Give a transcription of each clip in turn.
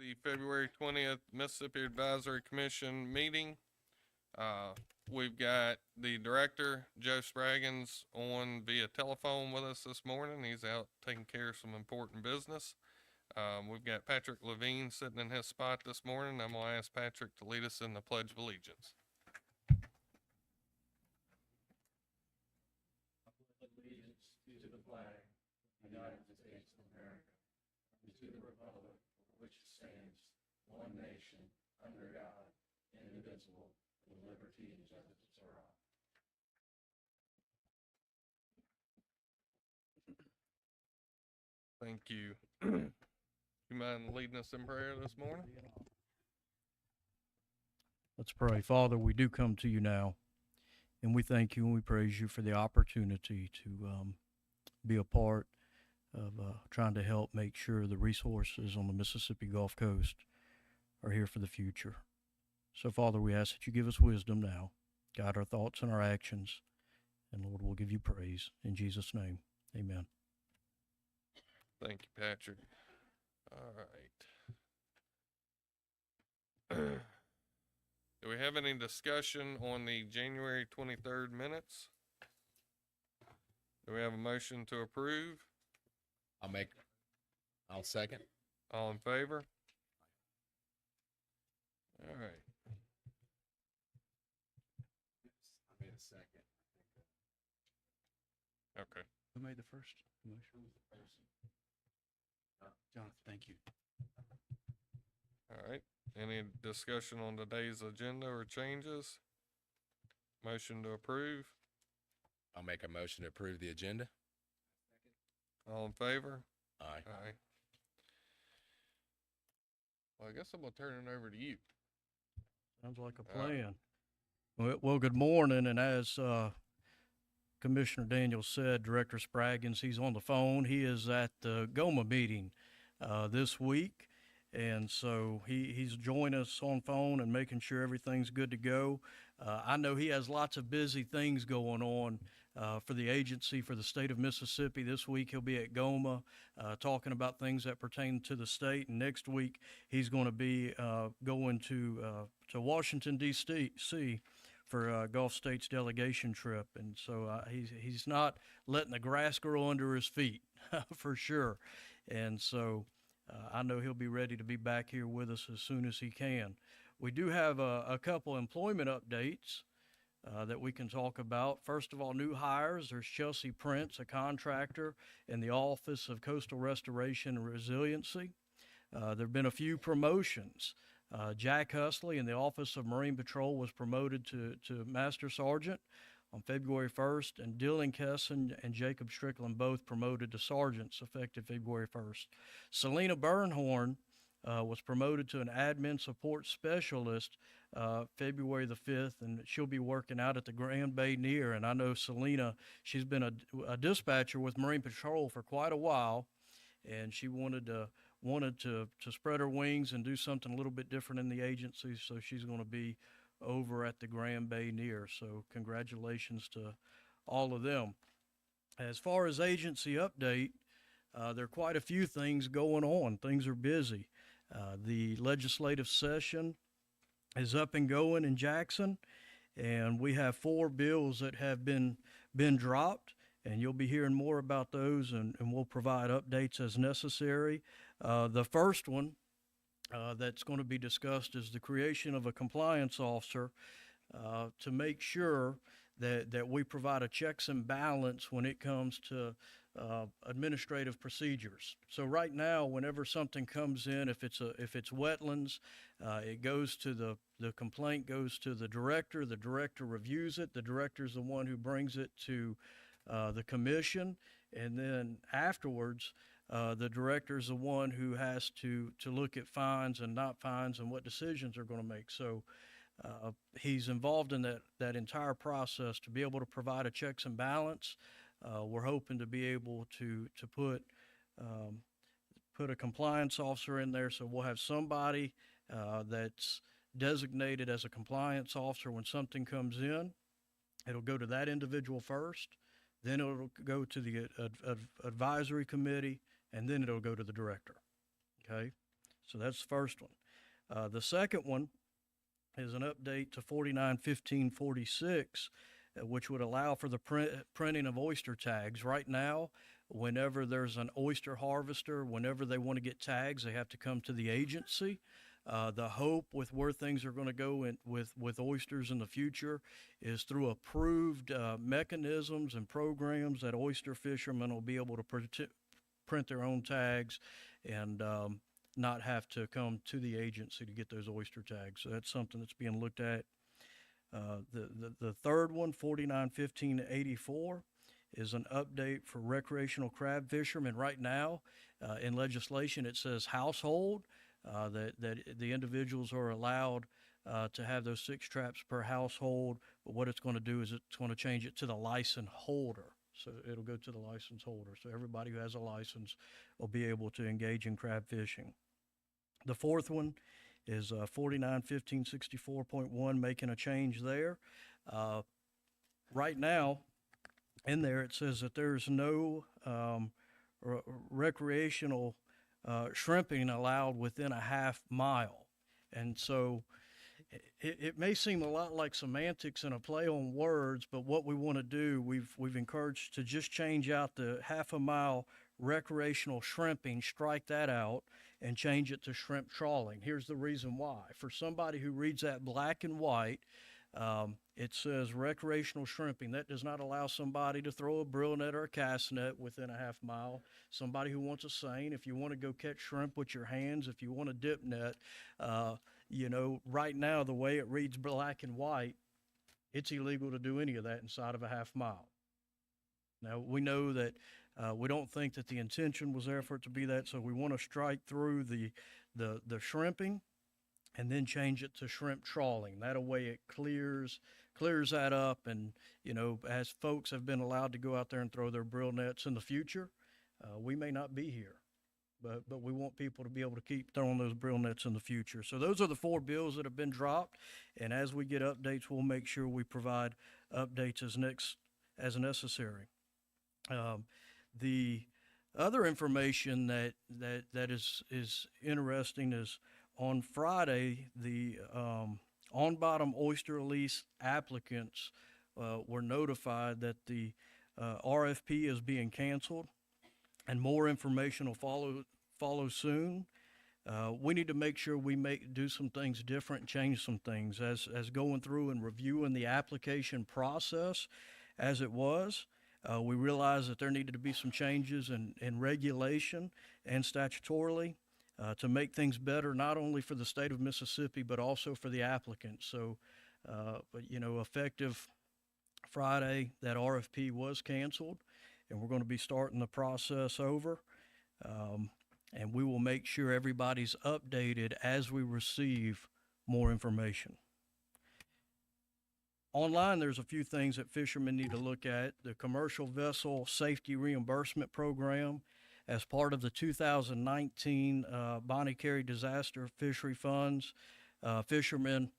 the February 20th Mississippi Advisory Commission meeting. We've got the director, Joe Spraggins, on via telephone with us this morning. He's out taking care of some important business. We've got Patrick Levine sitting in his spot this morning. I'm gonna ask Patrick to lead us in the Pledge of Allegiance. Allegiance to the flag of the United States of America, and to the republic for which it stands, one nation, under God, indivisible, with liberty and justice for all. Thank you. You mind leading us in prayer this morning? Let's pray. Father, we do come to you now, and we thank you and we praise you for the opportunity to be a part of trying to help make sure the resources on the Mississippi Gulf Coast are here for the future. So, Father, we ask that you give us wisdom now, guide our thoughts and our actions, and Lord, we'll give you praise. In Jesus' name, amen. Thank you, Patrick. All right. Do we have any discussion on the January 23rd minutes? Do we have a motion to approve? I'll second. All in favor? All right. I made a second. Okay. Who made the first motion? Jonathan, thank you. All right. Any discussion on today's agenda or changes? Motion to approve? I'll make a motion to approve the agenda. All in favor? Aye. Aye. Well, I guess I'm gonna turn it over to you. Sounds like a All right. plan. Well, good morning, and as Commissioner Daniels said, Director Spraggins, he's on the phone. He is at the GOMA meeting this week, and so he's joining us on phone and making sure everything's good to go. I know he has lots of busy things going on for the agency for the state of Mississippi. This week he'll be at GOMA talking about things that pertain to the state, and next week he's going to be going to Washington, D.C. for Gulf State's delegation trip, and so he's not letting the grass grow under his feet for sure. And so I know he'll be ready to be back here with us as soon as he can. We do have a couple employment updates that we can talk about. First of all, new hires. There's Chelsea Prince, a contractor in the Office of Coastal Restoration and Resiliency. There have been a few promotions. Jack Husley in the Office of Marine Patrol was promoted to Master Sergeant on February 1st, and Dylan Kesson and Jacob Strickland both promoted to sergeants effective February 1st. Selena Bernhorn was promoted to an admin support specialist February the 5th, and she'll be working out at the Grand Bay Near. And I know Selena, she's been a dispatcher with Marine Patrol for quite a while, and she wanted to spread her wings and do something a little bit different in the agency, so she's going to be over at the Grand Bay Near. So congratulations to all of them. As far as agency update, there are quite a few things going on. Things are busy. The legislative session is up and going in Jackson, and we have 4 bills that have been dropped, and you'll be hearing more about those, and we'll provide updates as necessary. The first one that's going to be discussed is the creation of a compliance officer to make sure that we provide a checks and balance when it comes to administrative procedures. So right now, whenever something comes in, if it's wetlands, it goes to the complaint goes to the director. The director reviews it. The director is the one who brings it to the commission, and then afterwards, the director is the one who has to look at fines and not fines and what decisions they're going to make. So he's involved in that entire process to be able to provide a checks and balance. We're hoping to be able to put a compliance officer in there, so we'll have somebody that's designated as a compliance officer when something comes in. It'll go to that individual first, then it'll go to the advisory committee, and then it'll go to the director. Okay, So that's the first one. The second one is an update to 491546, which would allow for the printing of oyster tags. Right now, whenever there's an oyster harvester, whenever they want to get tags, they have to come to the agency. The hope with where things are going to go with oysters in the future is through approved mechanisms and programs that oyster fishermen will be able to print their own tags and not have to come to the agency to get those oyster tags. So that's something that's being looked at. The third one, 491584, is an update for recreational crab fishermen. Right now, in legislation, it says household, that the individuals are allowed to have those 6 traps per household. But what it's going to do is it's going to change it to the license holder. So it'll go to the license holder. So everybody who has a license will be able to engage in crab fishing. The fourth one is 491564.1, making a change there. Right now, in there, it says that there's no recreational shrimping allowed within a half mile. And so it may seem a lot like semantics and a play on words, but what we want to do, we've encouraged to just change out the half a mile recreational shrimping, strike that out, and change it to shrimp trawling. Here's the reason why. For somebody who reads that black and white, it says recreational shrimping. That does not allow somebody to throw a brill net or a cast net within a half mile. Somebody who wants a seine, if you want to go catch shrimp with your hands, if you want a dip net, right now, the way it reads black and white, it's illegal to do any of that inside of a half mile. Now, we know that we don't think that the intention was there for it to be that, so we want to strike through the shrimping and then change it to shrimp trawling. That way it clears that up, and, as folks have been allowed to go out there and throw their brill nets in the future, we may not be here. But we want people to be able to keep throwing those brill nets in the future. So those are the 4 bills that have been dropped, and as we get updates, we'll make sure we provide updates as necessary. The other information that is interesting is on Friday, the on-bottom oyster lease applicants were notified that the RFP is being canceled, and more information will follow soon. We need to make sure we do some things different, change some things as going through and reviewing the application process as it was. We realized that there needed to be some changes in regulation and statutorily to make things better, not only for the state of Mississippi, but also for the applicants. So, effective Friday, that RFP was canceled, and we're going to be starting the process over. And we will make sure everybody's updated as we receive more information. Online, there's a few things that fishermen need to look at. The Commercial Vessel Safety Reimbursement Program, as part of the 2019 Bonnie Carey Disaster Fishery Funds, fishermen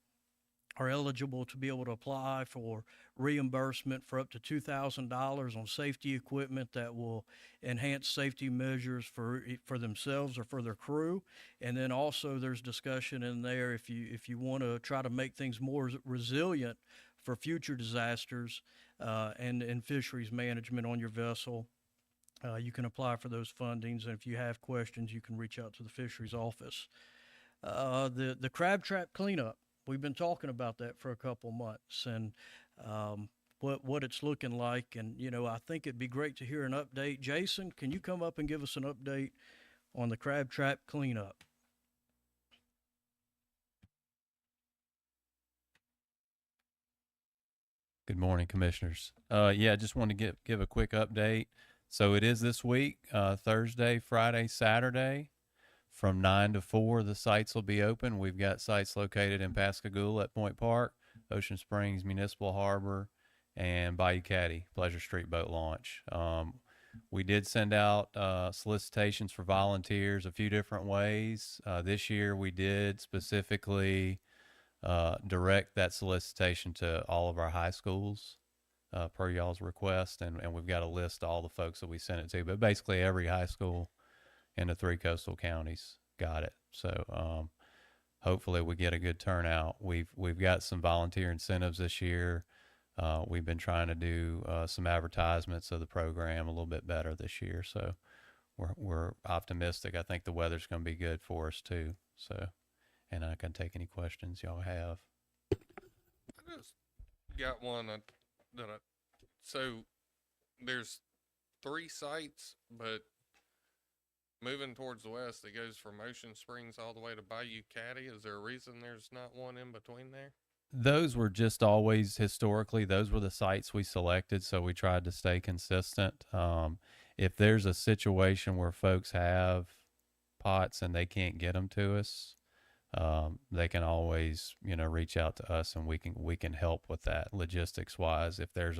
are eligible to be able to apply for reimbursement for up to $2,000 on safety equipment that will enhance safety measures for themselves or for their crew. And then also there's discussion in there if you want to try to make things more resilient for future disasters and fisheries management on your vessel. You can apply for those fundings, and if you have questions, you can reach out to the fisheries office. The crab trap cleanup, we've been talking about that for a couple months, and what it's looking like. And, I think it'd be great to hear an update. Jason, can you come up and give us an update on the crab trap cleanup? Good morning, Commissioners. I just want to give a quick update. So it is this week, Thursday, Friday, Saturday, from 9 to 4. The sites will be open. We've got sites located in Pascagoula at Point Park, Ocean Springs Municipal Harbor, and Bayou Caddy, Pleasure Street Boat Launch. We did send out solicitations for volunteers a few different ways. This year we did specifically direct that solicitation to all of our high schools per y'all's request, and we've got a list of all the folks that we sent it to, but basically every high school in the 3 coastal counties got it. So hopefully we get a good turnout. We've got some volunteer incentives this year. We've been trying to do some advertisements of the program a little bit better this year. So we're optimistic. I think the weather's going to be good for us too. So, and I can take any questions y'all have. I just got one so there's 3 sites, but moving towards the west, it goes from Ocean Springs all the way to Bayou Caddy. Is there a reason there's not one in between there? Those were just always historically, those were the sites we selected. So we tried to stay consistent. If there's a situation where folks have pots and they can't get them to us, they can always, reach out to us and we can help with that logistics wise. If there's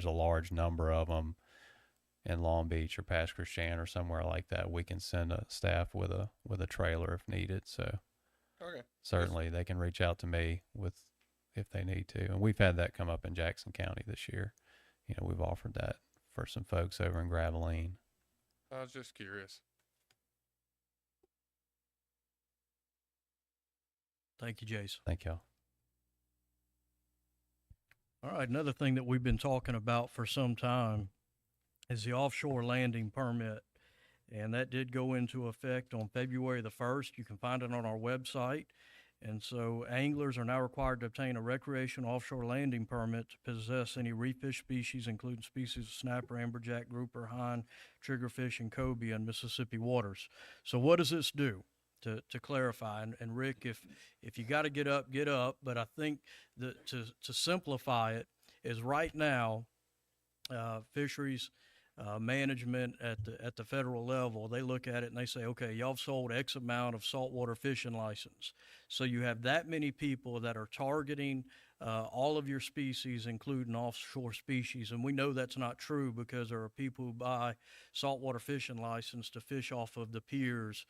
a large number of them in Long Beach or Pass Christian or somewhere like that, we can send a staff with a trailer if needed. So Okay. certainly they can reach out to me if they need to. And we've had that come up in Jackson County this year. We've offered that for some folks over in Gravelines. I was just curious. Thank you, Jason. Thank y'all. All right, another thing that we've been talking about for some time is the offshore landing permit. And that did go into effect on February the 1st. You can find it on our website. And so anglers are now required to obtain a recreational offshore landing permit to possess any reef fish species, including species of snapper, amberjack, grouper, hine, triggerfish, and cobia in Mississippi waters. So what does this do? To clarify, and Rick, if you got to get up, get up. But I think that to simplify it is right now, fisheries management at the federal level, they look at it and they say, okay, y'all have sold X amount of saltwater fishing license. So you have that many people that are targeting all of your species, including offshore species. And we know that's not true because there are people who buy saltwater fishing license to fish off of the piers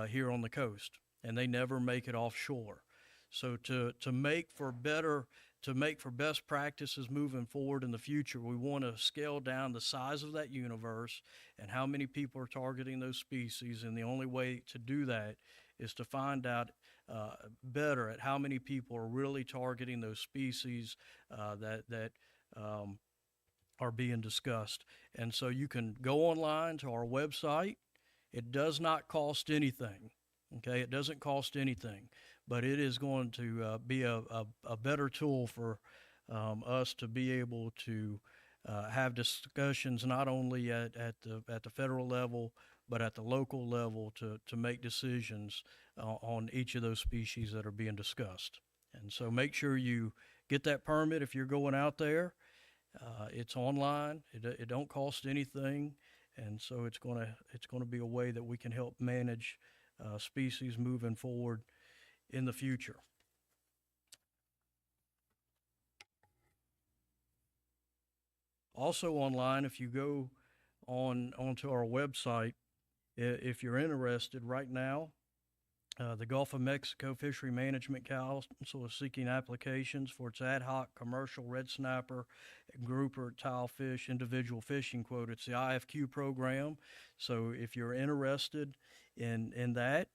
here on the coast, and they never make it offshore. So to make for best practices moving forward in the future, we want to scale down the size of that universe and how many people are targeting those species. And the only way to do that is to find out better at how many people are really targeting those species that are being discussed. And so you can go online to our website. It does not cost anything. Okay, it doesn't cost anything, but it is going to be a better tool for us to be able to have discussions not only at the federal level, but at the local level to make decisions on each of those species that are being discussed. And so make sure you get that permit if you're going out there. It's online. It don't cost anything, and so it's going to be a way that we can help manage species moving forward in the future. Also online, if you go onto our website, if you're interested right now, the Gulf of Mexico Fishery Management Council is seeking applications for its ad hoc commercial red snapper, grouper, tilefish, individual fishing quota. It's the IFQ program. So if you're interested in that,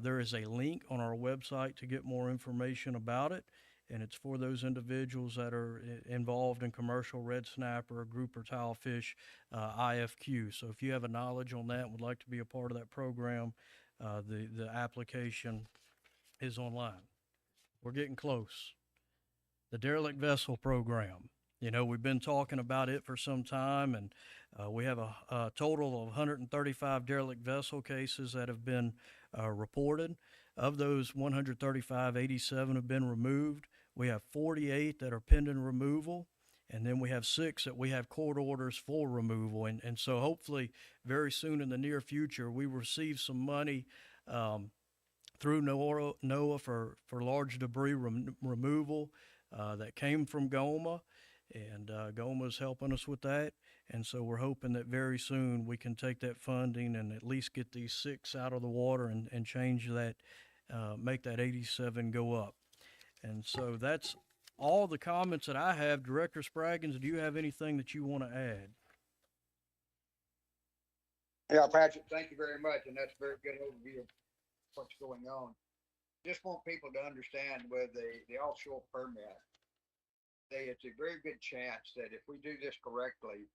there is a link on our website to get more information about it. And it's for those individuals that are involved in commercial red snapper, grouper, tilefish, IFQ. So if you have a knowledge on that and would like to be a part of that program, the application is online. We're getting close. The derelict vessel program. We've been talking about it for some time, and we have a total of 135 derelict vessel cases that have been reported. Of those 135, 87 have been removed. We have 48 that are pending removal, and then we have 6 that we have court orders for removal. And so hopefully very soon in the near future, we receive some money through NOAA for large debris removal that came from GOMA, and GOMA is helping us with that. And so we're hoping that very soon we can take that funding and at least get these 6 out of the water and change that, make that 87 go up. And so that's all the comments that I have. Director Spraggins, do you have anything that you want to add? Yeah, Patrick, thank you very much, and that's a very good overview. what's going on. Just want people to understand with the offshore permit, it's a very good chance that if we do this correctly,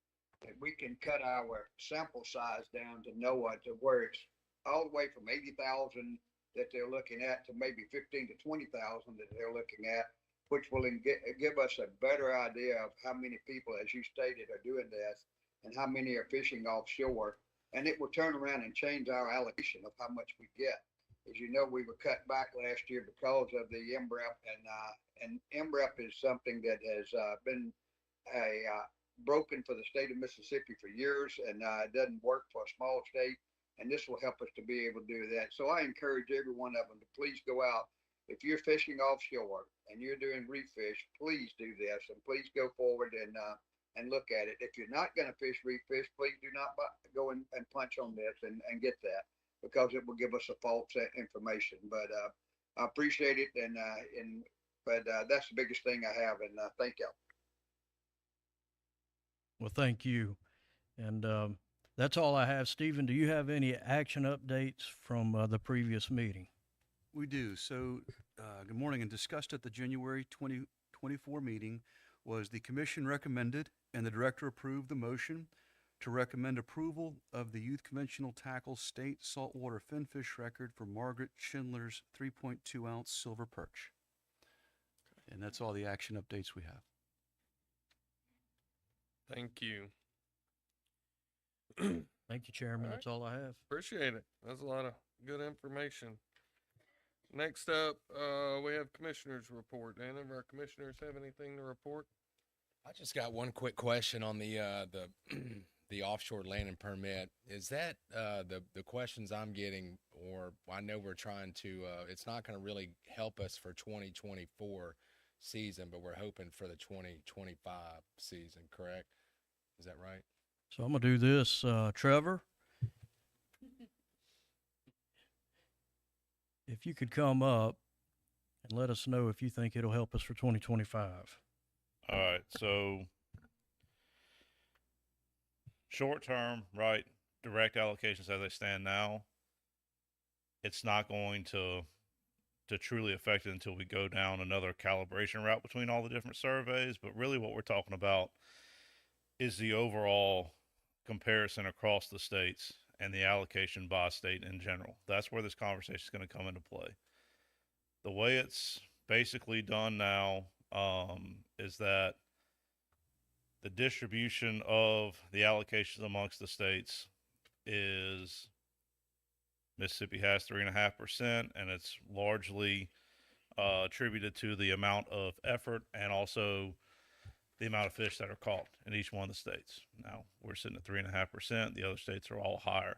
that we can cut our sample size down to NOAA to where it's all the way from 80,000 that they're looking at to maybe 15 to 20,000 that they're looking at, which will give us a better idea of how many people, as you stated, are doing this and how many are fishing offshore. And it will turn around and change our allocation of how much we get. As you know, we were cut back last year because of the MREP, and MREP is something that has been broken for the state of Mississippi for years, and it doesn't work for a small state. And this will help us to be able to do that. So I encourage every one of them to please go out. If you're fishing offshore and you're doing reef fish, please do this, and please go forward and look at it. If you're not going to fish reef fish, please do not go and punch on this and get that, because it will give us a false information. But I appreciate it, but that's the biggest thing I have, and thank you. Well, thank you. And that's all I have. Stephen, do you have any action updates from the previous meeting? We do. So, good morning. And discussed at the January 2024 meeting was the commission recommended and the director approved the motion to recommend approval of the Youth Conventional Tackle State Saltwater Finfish record for Margaret Schindler's 3.2 ounce silver perch. And that's all the action updates we have. Thank you. Thank you, Chairman. All right. That's all I have. Appreciate it. That's a lot of good information. Next up, we have commissioners report. Any of our commissioners have anything to report? I just got one quick question on the the offshore landing permit. Is that the questions I'm getting, or I know we're trying to, it's not going to really help us for 2024 season, but we're hoping for the 2025 season, correct? Is that right? So I'm going to do this. Trevor, if you could come up and let us know if you think it'll help us for 2025. All right, so short term, right, direct allocations as they stand now, it's not going to truly affect it until we go down another calibration route between all the different surveys. But really what we're talking about is the overall comparison across the states and the allocation by state in general. That's where this conversation is going to come into play. The way it's basically done now is that the distribution of the allocations amongst the states is Mississippi has 3.5%, and it's largely attributed to the amount of effort and also the amount of fish that are caught in each one of the states. Now we're sitting at 3.5%. The other states are all higher.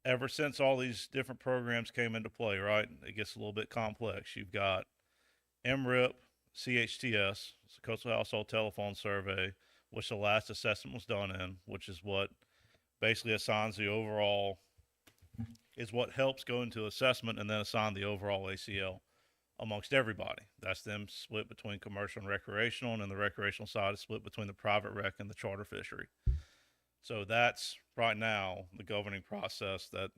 Ever since all these different programs came into play, right, it gets a little bit complex. You've got MRIP, CHTS, it's the Coastal Household Telephone Survey, which the last assessment was done in, which is what basically assigns the overall, is what helps go into assessment and then assign the overall ACL amongst everybody. That's them split between commercial and recreational, and then the recreational side is split between the private rec and the charter fishery. So that's right now the governing process that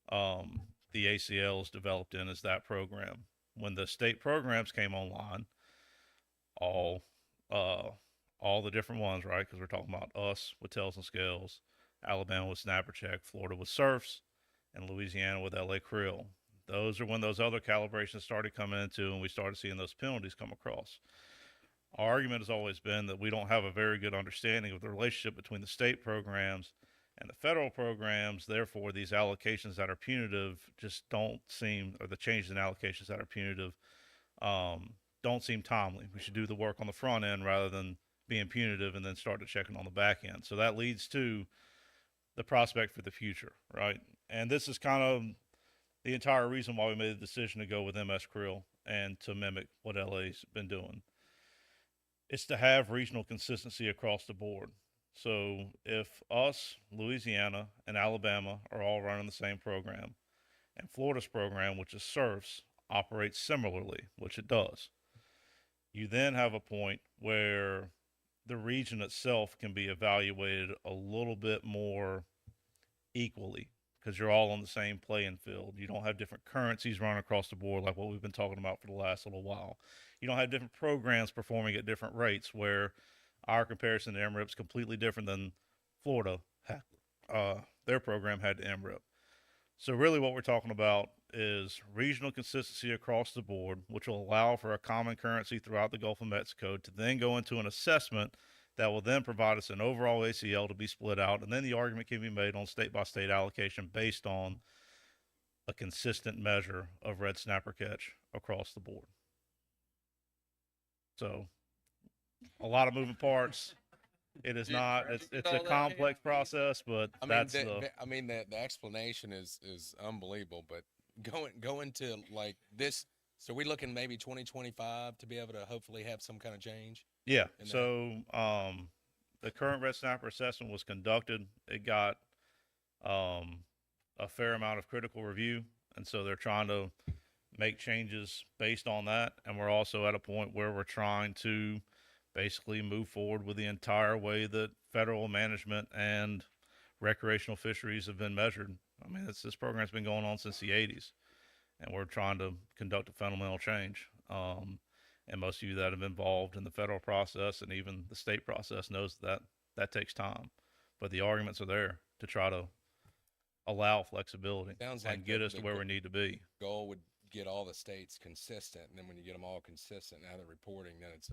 the ACL is developed in, is that program. When the state programs came online, all the different ones, right? Because we're talking about us with tails and scales, Alabama with snapper check, Florida with surfs, and Louisiana with LA krill. Those are when those other calibrations started coming into, and we started seeing those penalties come across. Our argument has always been that we don't have a very good understanding of the relationship between the state programs and the federal programs. Therefore, these allocations that are punitive just don't seem, or the changes in allocations that are punitive, don't seem timely. We should do the work on the front end rather than being punitive and then start to checking on the back end. So that leads to the prospect for the future, right? And this is kind of the entire reason why we made the decision to go with MS Krill and to mimic what LA's been doing. It's to have regional consistency across the board. So if us, Louisiana, and Alabama are all running the same program, and Florida's program, which is SURFs, operates similarly, which it does, you then have a point where the region itself can be evaluated a little bit more equally, because you're all on the same playing field. You don't have different currencies running across the board like what we've been talking about for the last little while. You don't have different programs performing at different rates where our comparison to MRIP's completely different than Florida. Their program had to MRIP. So really what we're talking about is regional consistency across the board, which will allow for a common currency throughout the Gulf of Mexico to then go into an assessment that will then provide us an overall ACL to be split out. And then the argument can be made on state by state allocation based on a consistent measure of red snapper catch across the board. So a lot of moving parts. It is Did not, Trevor it's get a all that, complex process, but I mean, that's the explanation is unbelievable. But going to like this, so we're looking maybe 2025 to be able to hopefully have some kind of change. yeah. And So the current red snapper assessment was conducted. It got a fair amount of critical review, and so they're trying to make changes based on that. And we're also at a point where we're trying to basically move forward with the entire way that federal management and recreational fisheries have been measured. I mean, this program's been going on since the 80s, and we're trying to conduct a fundamental change. And most of you that have been involved in the federal process and even the state process knows that takes time. But the arguments are there to try to allow flexibility Sounds and like get the- us to the where go- we need to be. Goal would get all the states consistent, and then when you get them all consistent, now they're reporting, then it's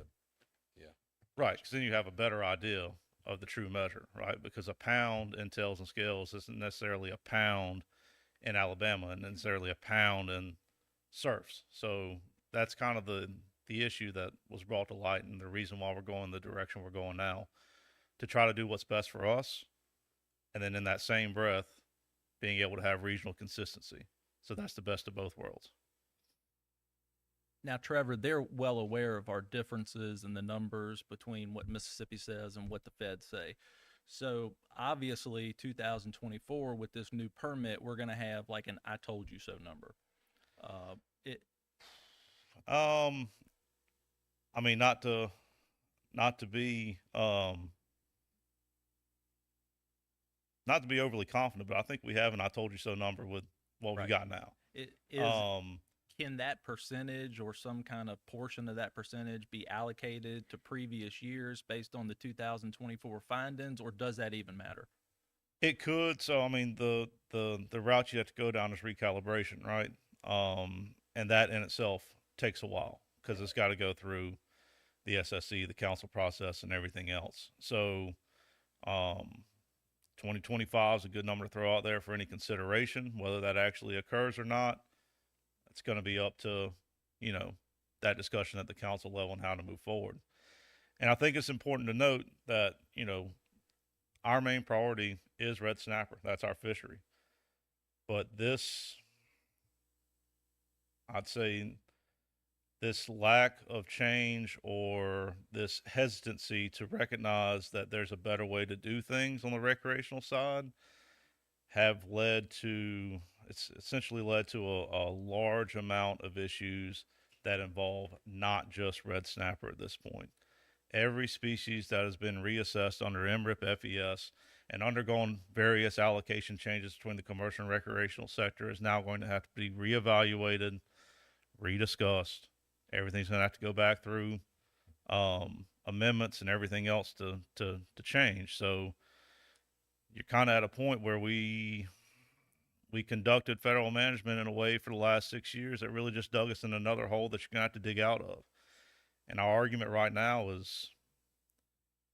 Right, because then you have a better idea of the true measure, right? Because a pound in tails and scales isn't necessarily a pound in Alabama and necessarily a pound in surfs. So that's kind of the issue that was brought to light and the reason why we're going the direction we're going now, to try to do what's best for us, and then in that same breath, being able to have regional consistency. So that's the best of both worlds. Now, Trevor, they're well aware of our differences in the numbers between what Mississippi says and what the feds say. So obviously 2024 with this new permit, we're going to have like an I told you so number. I mean, not to be not to be overly confident, but I think we have an I told you so number with what we Right. got now. It is, can that percentage or some kind of portion of that percentage be allocated to previous years based on the 2024 findings, or does that even matter? It could. So, I mean, the route you have to go down is recalibration, right? And that in itself takes a while because it's got to go through the SSC, the council process, and everything else. So, 2025 is a good number to throw out there for any consideration. Whether that actually occurs or not, it's going to be up to, that discussion at the council level and how to move forward. And I think it's important to note that, our main priority is red snapper. That's our fishery. But I'd say this lack of change or this hesitancy to recognize that there's a better way to do things on the recreational side it's essentially led to a large amount of issues that involve not just red snapper at this point. Every species that has been reassessed under MRIP FES and undergone various allocation changes between the commercial and recreational sector is now going to have to be reevaluated, rediscussed. Everything's going to have to go back through amendments and everything else to change. So you're kind of at a point where we conducted federal management in a way for the last 6 years that really just dug us in another hole that you're going to have to dig out of. And our argument right now is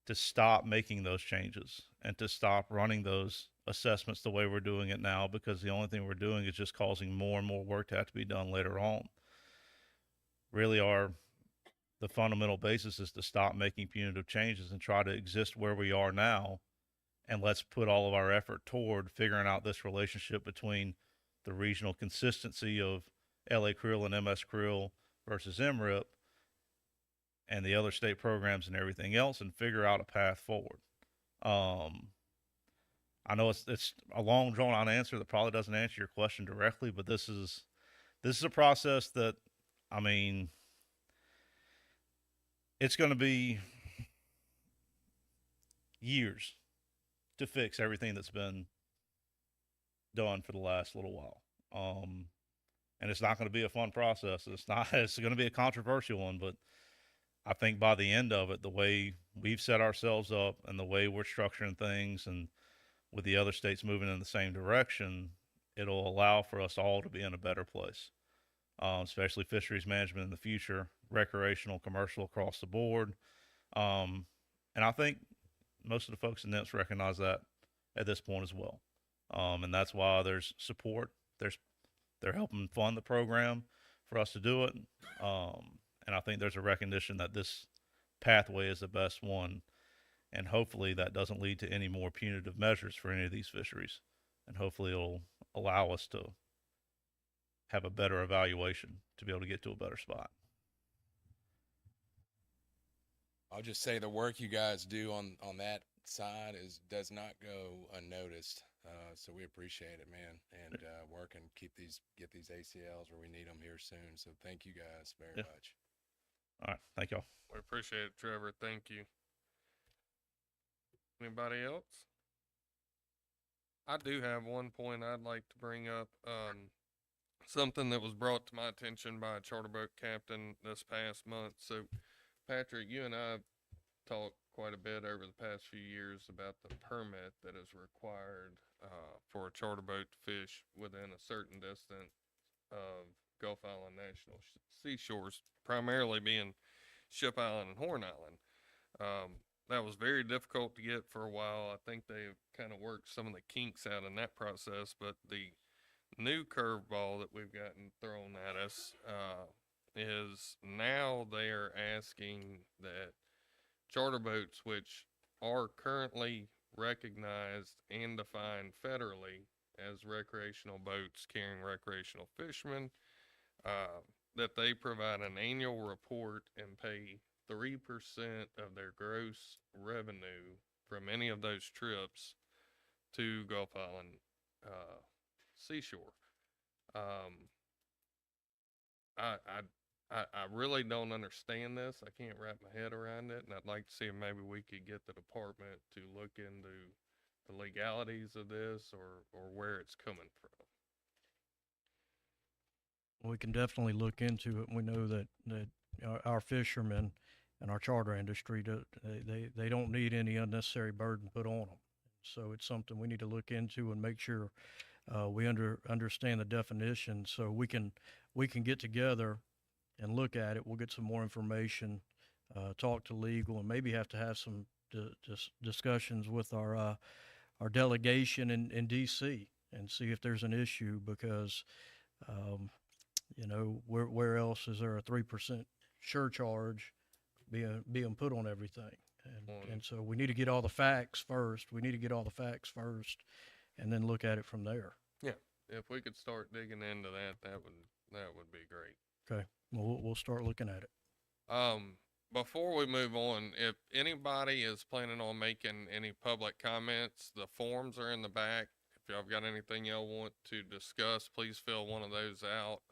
to stop making those changes and to stop running those assessments the way we're doing it now, because the only thing we're doing is just causing more and more work to have to be done later on. Really, the fundamental basis is to stop making punitive changes and try to exist where we are now. And let's put all of our effort toward figuring out this relationship between the regional consistency of LA Krill and MS Krill versus MRIP and the other state programs and everything else, and figure out a path forward. I know it's a long drawn out answer that probably doesn't answer your question directly, but this is a process that, I mean, it's going to be years to fix everything that's been done for the last little while. And it's not going to be a fun process. It's not. It's going to be a controversial one, but I think by the end of it, the way we've set ourselves up and the way we're structuring things, and with the other states moving in the same direction, it'll allow for us all to be in a better place, especially fisheries management in the future, recreational, commercial across the board. And I think most of the folks in NIPS recognize that at this point as well. And that's why there's support. They're helping fund the program for us to do it. And I think there's a recognition that this pathway is the best one. And hopefully that doesn't lead to any more punitive measures for any of these fisheries. And hopefully it'll allow us to have a better evaluation to be able to get to a better spot. I'll just say the work you guys do on that side does not go unnoticed. So we appreciate it, man, and work and get these ACLs where we need them here soon. So thank you guys very much. All right. Thank y'all. We appreciate it, Trevor. Thank you. Anybody else? I do have one point I'd like to bring up. Something that was brought to my attention by a charter boat captain this past month. So, Patrick, you and I talked quite a bit over the past few years about the permit that is required for a charter boat to fish within a certain distance of Gulf Island National Seashores, primarily being Ship Island and Horn Island. That was very difficult to get for a while. I think they've kind of worked some of the kinks out in that process, but the new curveball that we've gotten thrown at us is now they are asking that charter boats, which are currently recognized and defined federally as recreational boats carrying recreational fishermen, that they provide an annual report and pay 3% of their gross revenue from any of those trips to Gulf Island seashore. I really don't understand this. I can't wrap my head around it, and I'd like to see if maybe we could get the department to look into the legalities of this or where it's coming from. We can definitely look into it. We know that our fishermen and our charter industry, they don't need any unnecessary burden put on them. So it's something we need to look into and make sure we understand the definition, so we can get together and look at it. We'll get some more information, talk to legal, and maybe have to have some discussions with our delegation in DC and see if there's an issue, because where else is there a 3% surcharge being put on everything? And so we need to get all the facts first. And then look at it from there. Yeah, if we could start digging into that would be great. Okay, well, we'll start looking at it. Before we move on, if anybody is planning on making any public comments, the forms are in the back. If y'all got anything y'all want to discuss, please fill one of those out.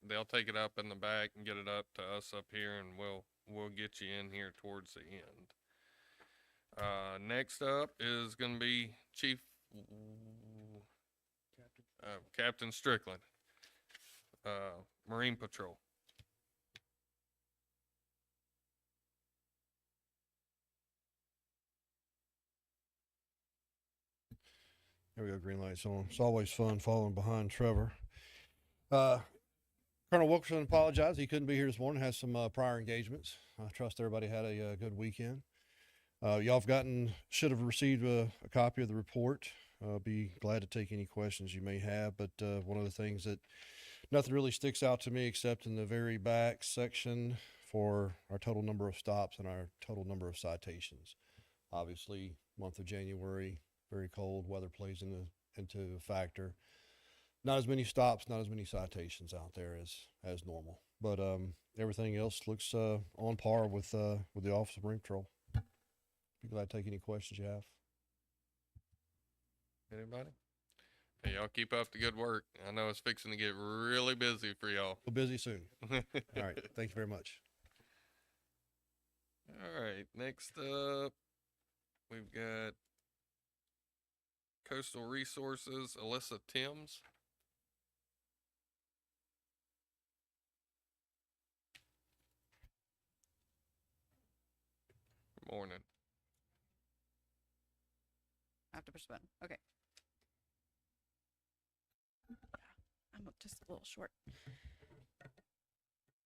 They'll take it up in the back and get it up to us up here, and we'll get you in here towards the end. Next up is going to be Captain Strickland, Marine Patrol. There we go, green light's on. It's always fun following behind Trevor. Colonel Wilkerson apologized. He couldn't be here this morning, has some prior engagements. I trust everybody had a good weekend. Y'all should have received a copy of the report. Be glad to take any questions you may have, but one of the things that nothing really sticks out to me except in the very back section for our total number of stops and our total number of citations. Obviously, month of January, very cold, weather plays into a factor. Not as many stops, not as many citations out there as normal, but everything else looks on par with the Office of Marine Patrol. Be glad to take any questions you have. Anybody? Hey, y'all keep up the good work. I know it's fixing to get really busy for y'all. We'll busy soon. All right. Thank you very much. All right. Next up, we've got Coastal Resources, Alyssa Timms. Good morning. I have to push the button. Okay. I'm just a little short.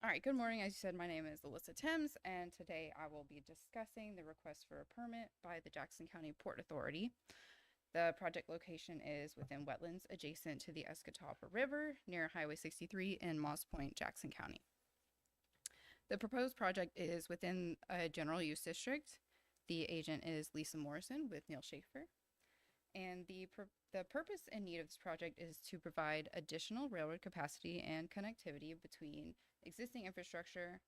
All right, good morning. As you said, my name is Alyssa Timms, and today I will be discussing the request for a permit by the Jackson County Port Authority. The project location is within wetlands adjacent to the Escatawpa River near Highway 63 in Moss Point, Jackson County. The proposed project is within a general use district. The agent is Lisa Morrison with Neil Schaefer. And the purpose and need of this project is to provide additional railroad capacity and connectivity between existing infrastructure,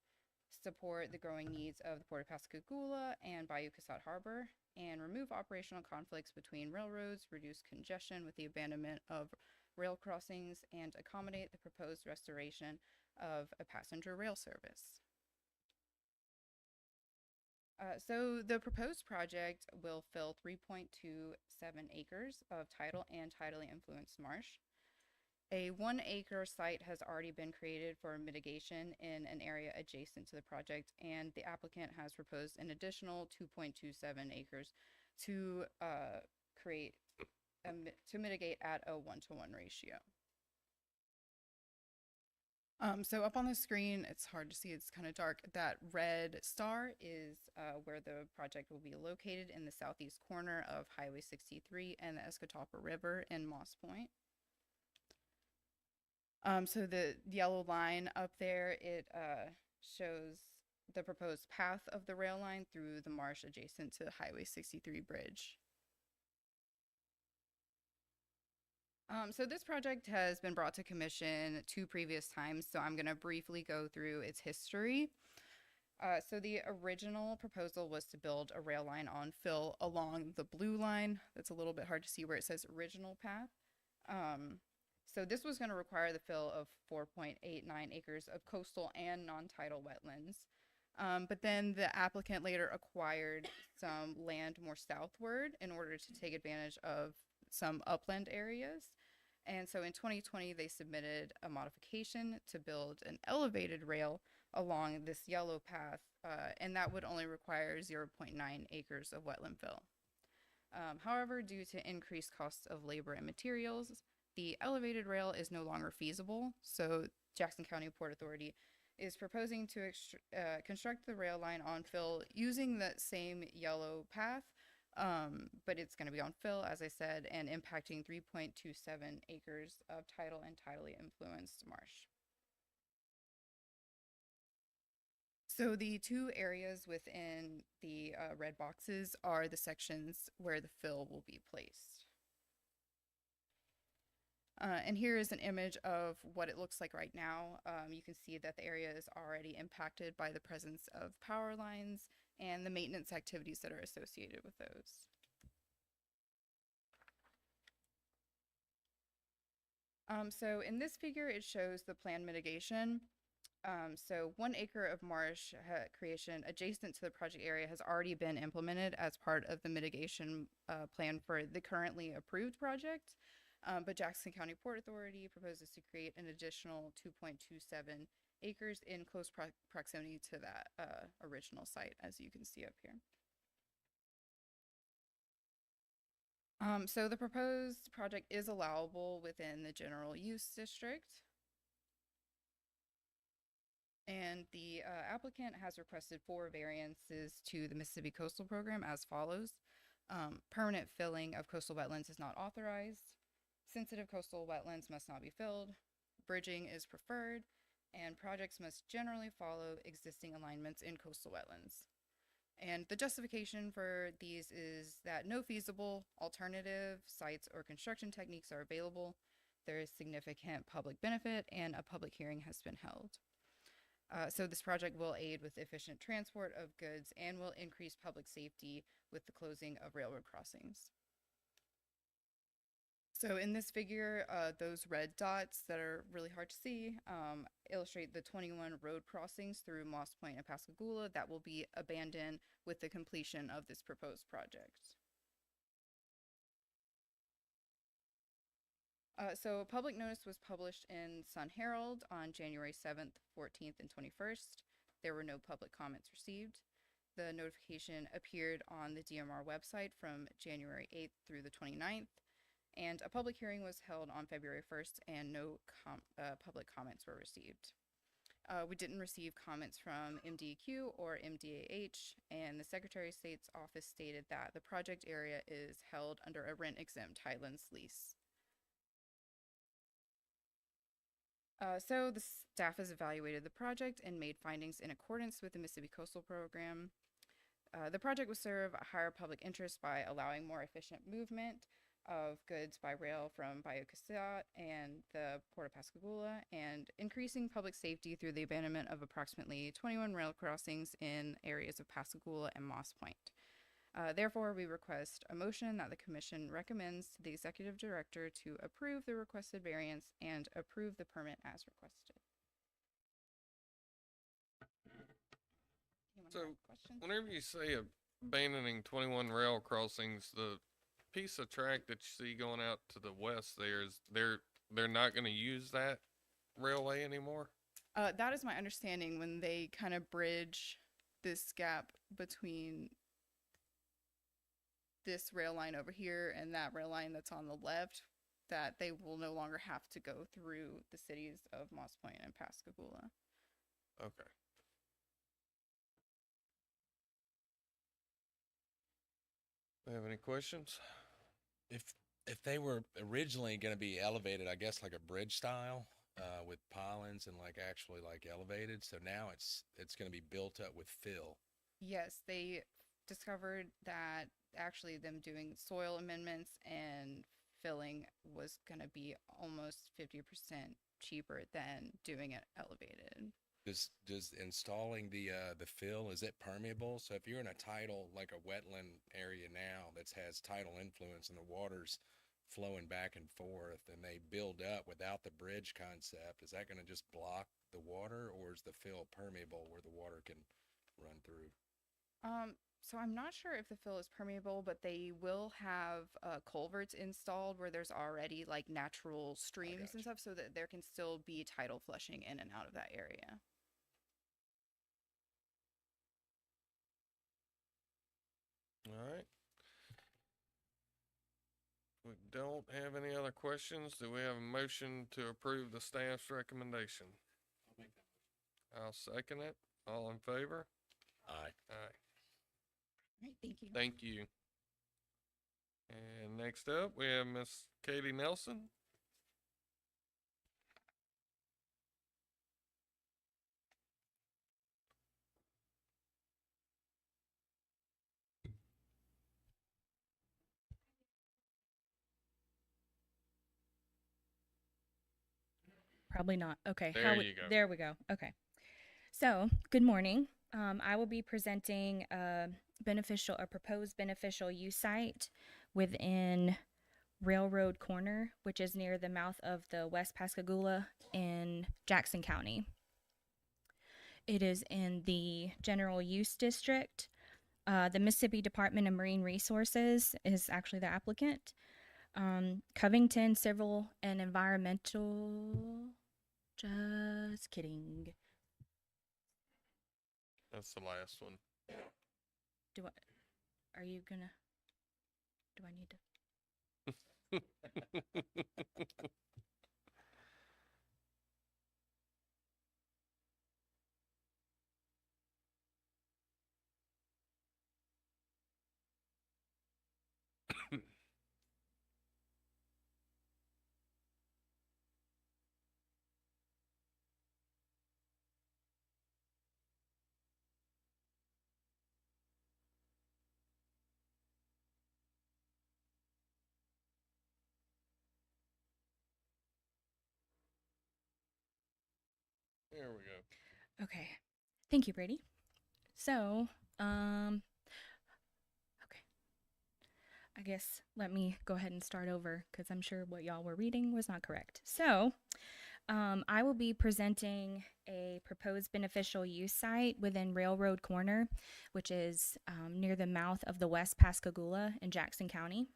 support the growing needs of the Port of Pascagoula and Bayou Casat Harbor, and remove operational conflicts between railroads, reduce congestion with the abandonment of rail crossings, and accommodate the proposed restoration of a passenger rail service. So the proposed project will fill 3.27 acres of tidal and tidally influenced marsh. A 1 acre site has already been created for mitigation in an area adjacent to the project, and the applicant has proposed an additional 2.27 acres to mitigate at a 1-to-1 ratio. So up on the screen, it's hard to see, it's kind of dark. That red star is where the project will be located in the southeast corner of Highway 63 and the Escatawpa River in Moss Point. So the yellow line up there, it shows the proposed path of the rail line through the marsh adjacent to Highway 63 bridge. So this project has been brought to commission 2 previous times, so I'm going to briefly go through its history. So the original proposal was to build a rail line on fill along the blue line. That's a little bit hard to see where it says original path. So this was going to require the fill of 4.89 acres of coastal and non-tidal wetlands. But then the applicant later acquired some land more southward in order to take advantage of some upland areas. And so in 2020, they submitted a modification to build an elevated rail along this yellow path, and that would only require 0.9 acres of wetland fill. However, due to increased costs of labor and materials, the elevated rail is no longer feasible, so Jackson County Port Authority is proposing to construct the rail line on fill using that same yellow path, but it's going to be on fill, as I said, and impacting 3.27 acres of tidal and tidally influenced marsh. So the 2 areas within the red boxes are the sections where the fill will be placed. And here is an image of what it looks like right now. You can see that the area is already impacted by the presence of power lines and the maintenance activities that are associated with those. So in this figure, it shows the planned mitigation. So 1 acre of marsh creation adjacent to the project area has already been implemented as part of the mitigation plan for the currently approved project. But Jackson County Port Authority proposes to create an additional 2.27 acres in close proximity to that original site, as you can see up here. So the proposed project is allowable within the general use district. And the applicant has requested 4 variances to the Mississippi Coastal Program as follows. Permanent filling of coastal wetlands is not authorized. Sensitive coastal wetlands must not be filled. Bridging is preferred, and projects must generally follow existing alignments in coastal wetlands. And the justification for these is that no feasible alternative sites or construction techniques are available. There is significant public benefit, and a public hearing has been held. So this project will aid with efficient transport of goods and will increase public safety with the closing of railroad crossings. So in this figure, those red dots that are really hard to see illustrate the 21 road crossings through Moss Point and Pascagoula that will be abandoned with the completion of this proposed project. So a public notice was published in Sun Herald on January 7th, 14th, and 21st. There were no public comments received. The notification appeared on the DMR website from January 8th through the 29th, and a public hearing was held on February 1st, and no public comments were received. We didn't receive comments from MDEQ or MDAH, and the Secretary of State's office stated that the project area is held under a rent-exempt Highlands lease. So the staff has evaluated the project and made findings in accordance with the Mississippi Coastal Program. The project will serve a higher public interest by allowing more efficient movement of goods by rail from Bayou Casat and the Port of Pascagoula, and increasing public safety through the abandonment of approximately 21 rail crossings in areas of Pascagoula and Moss Point. Therefore, we request a motion that the Commission recommends to the Executive Director to approve the requested variance and approve the permit as requested. Anyone So, have questions? Whenever you say abandoning 21 rail crossings, the piece of track that you see going out to the west there is they're not going to use that railway anymore? That is my understanding when they kind of bridge this gap between this rail line over here and that rail line that's on the left, that they will no longer have to go through the cities of Moss Point and Pascagoula. Okay. Have any questions? If they were originally going to be elevated, I guess like a bridge style, with pylons and like actually like elevated, so now it's going to be built up with fill. Yes, they discovered that actually them doing soil amendments and filling was going to be almost 50% cheaper than doing it elevated. Does installing the fill, is it permeable? So if you're in a tidal, like a wetland area now that has tidal influence and the water's flowing back and forth and they build up without the bridge concept, is that going to just block the water, or is the fill permeable where the water can run through? So I'm not sure if the fill is permeable, but they will have culverts installed where there's already like natural streams and stuff, so that there can still be tidal flushing in and out of that area. All right. We don't have any other questions. Do we have a motion to approve the staff's recommendation? I'll make that motion. I'll second it. All in favor? Aye. Aye. All right, thank you. Thank you. And next up, we have Miss Katie Nelson. Probably not. Okay. There you go. There we go. Okay. So, good morning. I will be presenting a proposed beneficial use site within Railroad Corner, which is near the mouth of the West Pascagoula in Jackson County. It is in the general use district. The Mississippi Department of Marine Resources is actually the applicant. Covington Civil and Environmental. Just kidding. That's the last one. Are you gonna? Do I need to? There we go. Okay. Thank you, Brady. So, okay. I guess let me go ahead and start over because I'm sure what y'all were reading was not correct. So, I will be presenting a proposed beneficial use site within Railroad Corner, which is near the mouth of the West Pascagoula in Jackson County.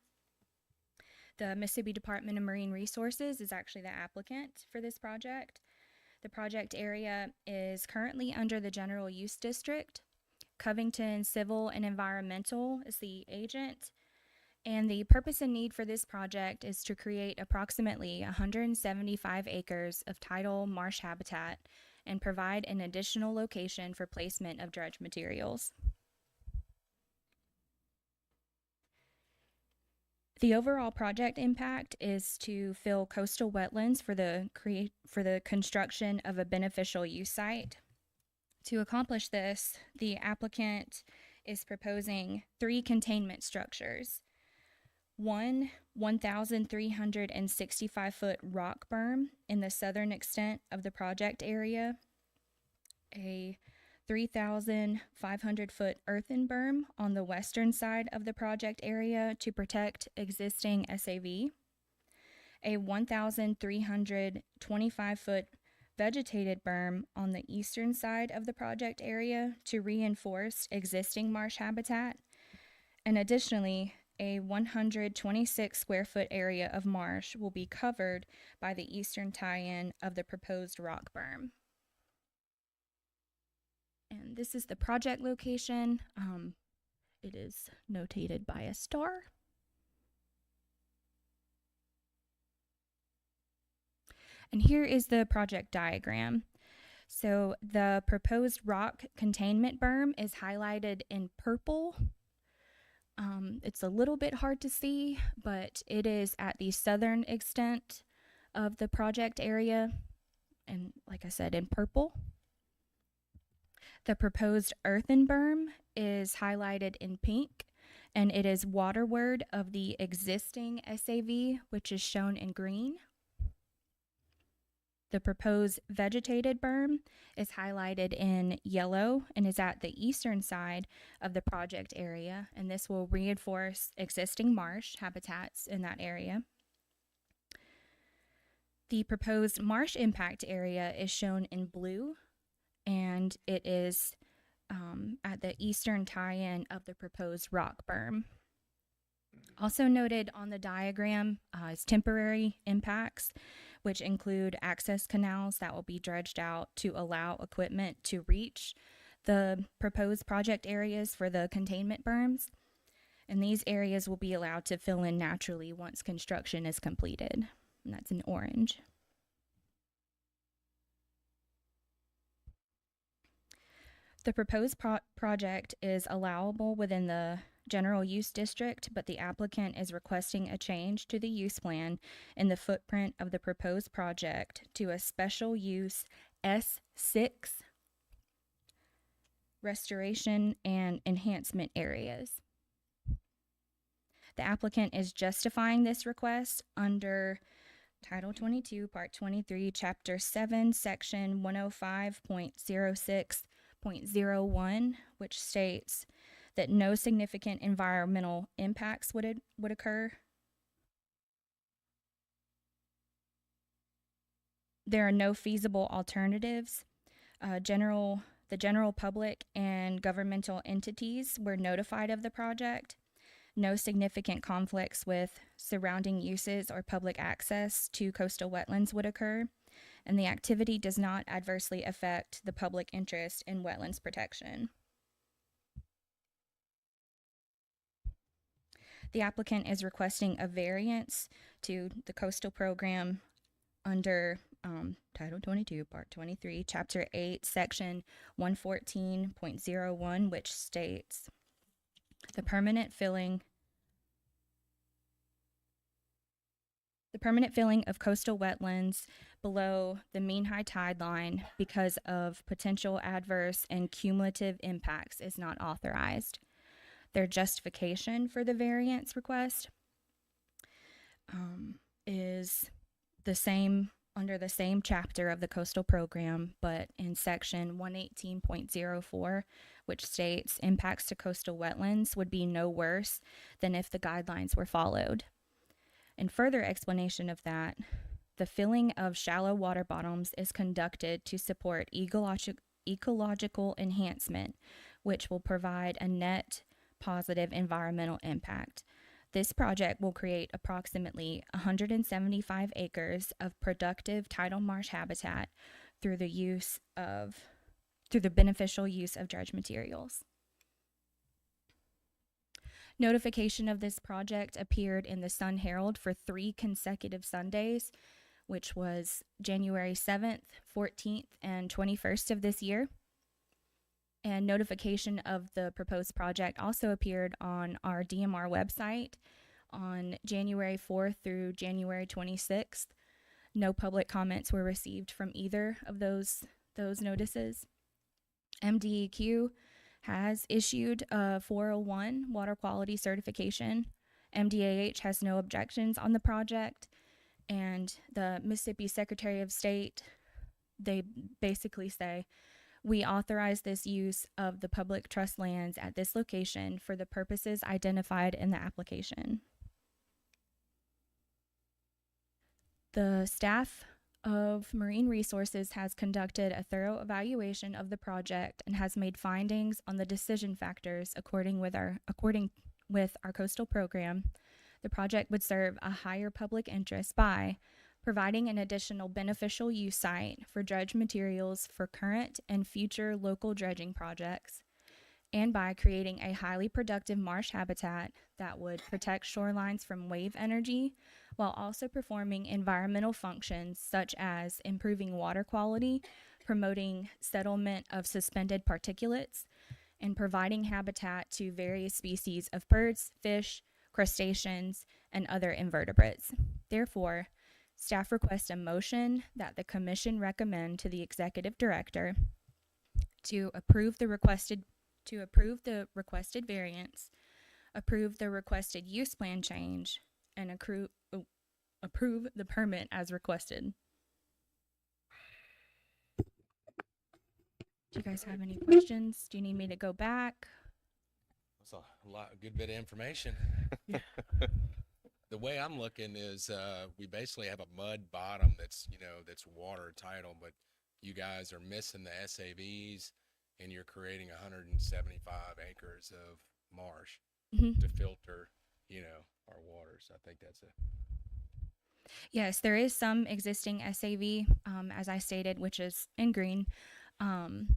the Mississippi Department of Marine Resources is actually the applicant for this project. The project area is currently under the General Use District. Covington Civil and Environmental is the agent. And the purpose and need for this project is to create approximately 175 acres of tidal marsh habitat and provide an additional location for placement of dredge materials. The overall project impact is to fill coastal wetlands for the construction of a beneficial use site. To accomplish this, the applicant is proposing 3 containment structures. One 1,365-foot rock berm in the southern extent of the project area, a 3,500-foot earthen berm on the western side of the project area to protect existing SAV, a 1,325-foot vegetated berm on the eastern side of the project area to reinforce existing marsh habitat, and additionally, a 126 square foot area of marsh will be covered by the eastern tie-in of the proposed rock berm. And this is the project location. It is notated by a star. And here is the project diagram. So the proposed rock containment berm is highlighted in purple. It's a little bit hard to see, but it is at the southern extent of the project area, and like I said, in purple. The proposed earthen berm is highlighted in pink, and it is waterward of the existing SAV, which is shown in green. The proposed vegetated berm is highlighted in yellow and is at the eastern side of the project area, and this will reinforce existing marsh habitats in that area. The proposed marsh impact area is shown in blue, and it is at the eastern tie-in of the proposed rock berm. Also noted on the diagram is temporary impacts, which include access canals that will be dredged out to allow equipment to reach the proposed project areas for the containment berms. And these areas will be allowed to fill in naturally once construction is completed. And that's in orange. The proposed project is allowable within the general use district, but the applicant is requesting a change to the use plan in the footprint of the proposed project to a special use S6 restoration and enhancement areas. The applicant is justifying this request under Title 22, Part 23, Chapter 7, Section 105.06.01, which states that no significant environmental impacts would occur. There are no feasible alternatives. The general public and governmental entities were notified of the project. No significant conflicts with surrounding uses or public access to coastal wetlands would occur, and the activity does not adversely affect the public interest in wetlands protection. The applicant is requesting a variance to the coastal program under Title 22, Part 23, Chapter 8, Section 114.01, which states the permanent filling of coastal wetlands below the mean high tide line because of potential adverse and cumulative impacts is not authorized. Their justification for the variance request is the same under the same chapter of the coastal program, but in section 118.04, which states impacts to coastal wetlands would be no worse than if the guidelines were followed. In further explanation of that, the filling of shallow water bottoms is conducted to support ecological enhancement, which will provide a net positive environmental impact. This project will create approximately 175 acres of productive tidal marsh habitat through the beneficial use of dredge materials. Notification of this project appeared in the Sun Herald for 3 consecutive Sundays, which was January 7th, 14th, and 21st of this year. And notification of the proposed project also appeared on our DMR website on January 4th through January 26th. No public comments were received from either of those notices. MDEQ has issued a 401 water quality certification. MDAH has no objections on the project, and the Mississippi Secretary of State, they basically say, we authorize this use of the public trust lands at this location for the purposes identified in the application. The staff of Marine Resources has conducted a thorough evaluation of the project and has made findings on the decision factors according with our coastal program. The project would serve a higher public interest by providing an additional beneficial use site for dredge materials for current and future local dredging projects, and by creating a highly productive marsh habitat that would protect shorelines from wave energy while also performing environmental functions such as improving water quality, promoting settlement of suspended particulates, and providing habitat to various species of birds, fish, crustaceans, and other invertebrates. Therefore, staff requests a motion that the commission recommend to the executive director to approve the requested variance, approve the requested use plan change, and approve the permit as requested. Do you guys have any questions? Do you need me to go back? That's a good bit of information. The way I'm looking is we basically have a mud bottom that's water tidal, but you guys are missing the SAVs and you're creating 175 acres of marsh to filter, our waters. I think that's it. Yes, there is some existing SAV, as I stated, which is in green, and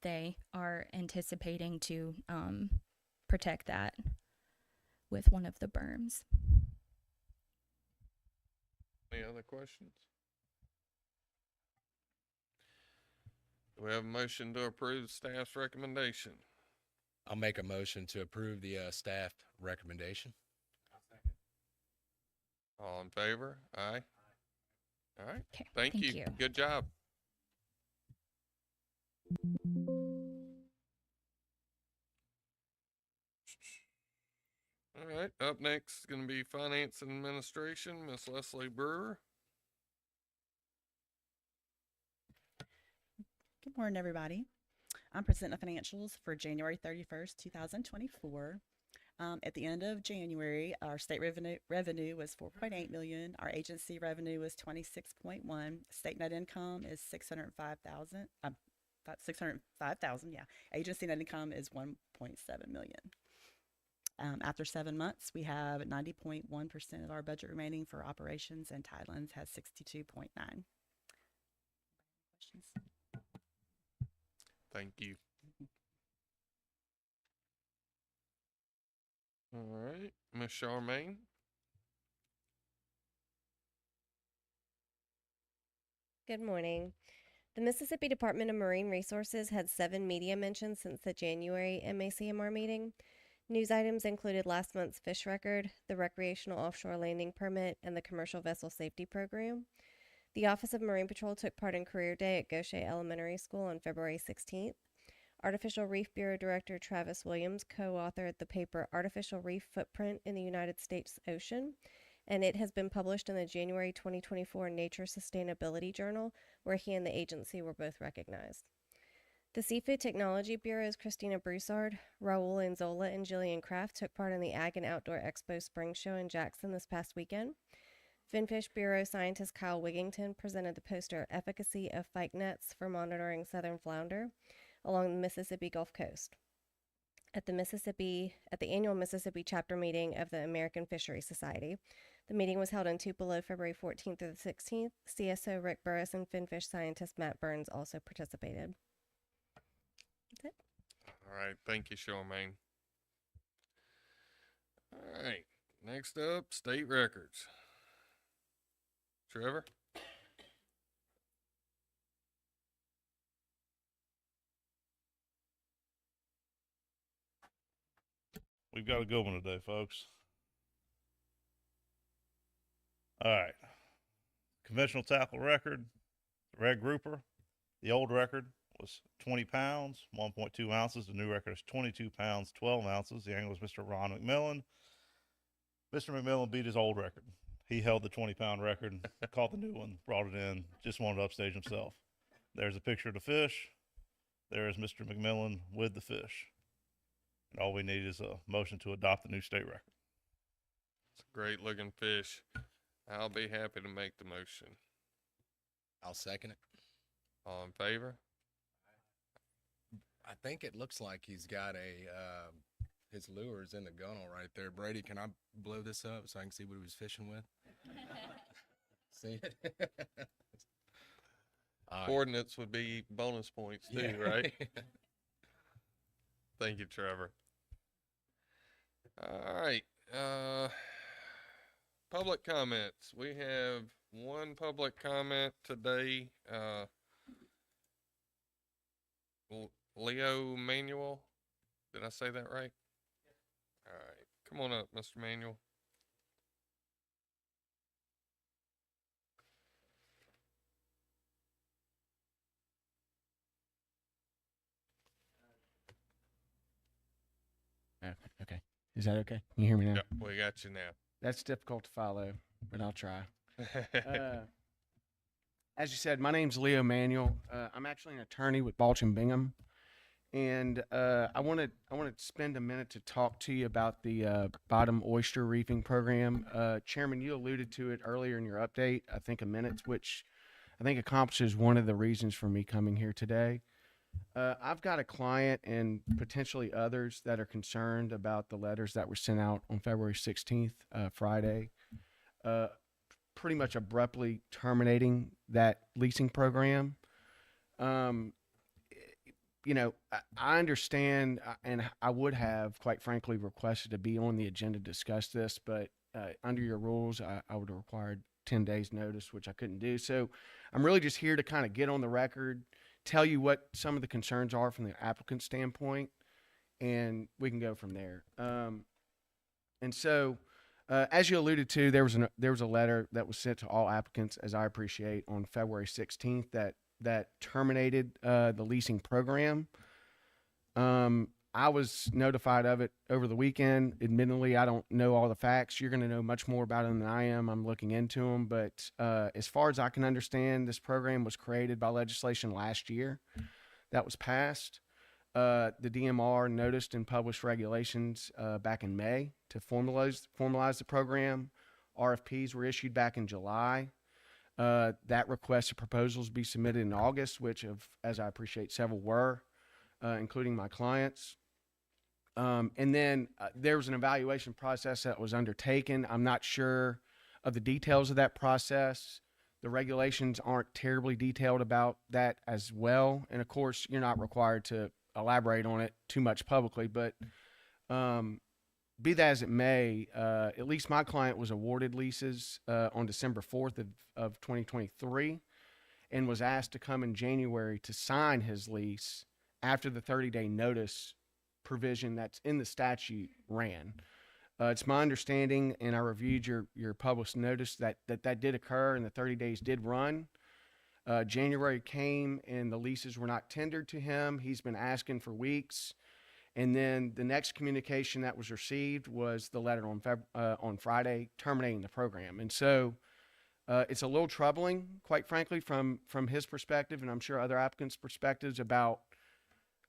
they are anticipating to protect that with one of the berms. Any other questions? Do we have a motion to approve staff's recommendation? I'll make a motion to approve the staff recommendation. All in favor? Aye. All right. Okay, Thank you. Good job. All right. Up next is going to be Finance and Administration, Miss Leslie Brewer. Good morning, everybody. I'm presenting the financials for January 31st, 2024. At the end of January, our state revenue was $4.8 million. Our agency revenue was $26.1. State net income is $605,000. $605,000. Yeah. Agency net income is $1.7 million. After 7 months, we have 90.1% of our budget remaining for operations, and Tidelands has 62.9. Questions? Thank you. All right, Miss Charmaine. Good morning. The Mississippi Department of Marine Resources had 7 media mentions since the January MACMR meeting. News items included last month's fish record, the recreational offshore landing permit, and the commercial vessel safety program. The Office of Marine Patrol took part in Career Day at Gaucher Elementary School on February 16th. Artificial Reef Bureau Director Travis Williams co-authored the paper Artificial Reef Footprint in the United States Ocean, and it has been published in the January 2024 Nature Sustainability Journal, where he and the agency were both recognized. The Seafood Technology Bureau's Christina Broussard, Raul Anzola, and Jillian Kraft took part in the Ag and Outdoor Expo Spring Show in Jackson this past weekend. Finfish Bureau scientist Kyle Wigington presented the poster Efficacy of Fyke Nets for Monitoring Southern Flounder along the Mississippi Gulf Coast. at the annual Mississippi chapter meeting of the American Fishery Society. The meeting was held in Tupelo February 14th through the 16th. CSO Rick Burris and finfish scientist Matt Burns also participated. That's it. All right. Thank you, Charmaine. All right. Next up, state records. Trevor? We've got a good one today, folks. All right. Conventional tackle record, red grouper. The old record was 20 pounds, 1.2 ounces. The new record is 22 pounds, 12 ounces. The angler was Mr. Ron McMillan. Mr. McMillan beat his old record. He held the 20-pound record, caught the new one, brought it in, just wanted to upstage himself. There's a picture of the fish. There is Mr. McMillan with the fish. And all we need is a motion to adopt the new state record. It's a great looking fish. I'll be happy to make the motion. I'll second it. All in favor? I think it looks like he's got his lures in the gunnel right there. Brady, can I blow this up so I can see what he was fishing with? See it? Coordinates would be bonus points too, Yeah. right? Thank you, Trevor. All right. Public comments. We have one public comment today. Leo Manuel. Did I say that right? All right. Come on up, Mr. Manuel. Okay. Is that okay? Can you hear me now? Yep, we got you now. That's difficult to follow, but I'll try. As you said, my name's Leo Manuel. I'm actually an attorney with Balch and Bingham, and I wanted to spend a minute to talk to you about the bottom oyster reefing program. Chairman, you alluded to it earlier in your update, I think a minute, which I think accomplishes one of the reasons for me coming here today. I've got a client and potentially others that are concerned about the letters that were sent out on February 16th, Friday, pretty much abruptly terminating that leasing program. You know, I understand, and I would have, quite frankly, requested to be on the agenda to discuss this, but under your rules, I would have required 10 days notice, which I couldn't do. So I'm really just here to kind of get on the record, tell you what some of the concerns are from the applicant standpoint, and we can go from there. And so, as you alluded to, there was a letter that was sent to all applicants, as I appreciate, on February 16th that terminated the leasing program. I was notified of it over the weekend. Admittedly, I don't know all the facts. You're going to know much more about them than I am. I'm looking into them. But as far as I can understand, this program was created by legislation last year that was passed. The DMR noticed and published regulations back in May to formalize the program. RFPs were issued back in July. That requested proposals be submitted in August, which, as I appreciate, several were, including my clients. And then there was an evaluation process that was undertaken. I'm not sure of the details of that process. The regulations aren't terribly detailed about that as well. And of course, you're not required to elaborate on it too much publicly, but be that as it may, at least my client was awarded leases on December 4th of 2023 and was asked to come in January to sign his lease after the 30-day notice provision that's in the statute ran. It's my understanding, and I reviewed your published notice, that did occur and the 30 days did run. January came and the leases were not tendered to him. He's been asking for weeks. And then the next communication that was received was the letter on Friday terminating the program. And so it's a little troubling, quite frankly, from his perspective, and I'm sure other applicants' perspectives, about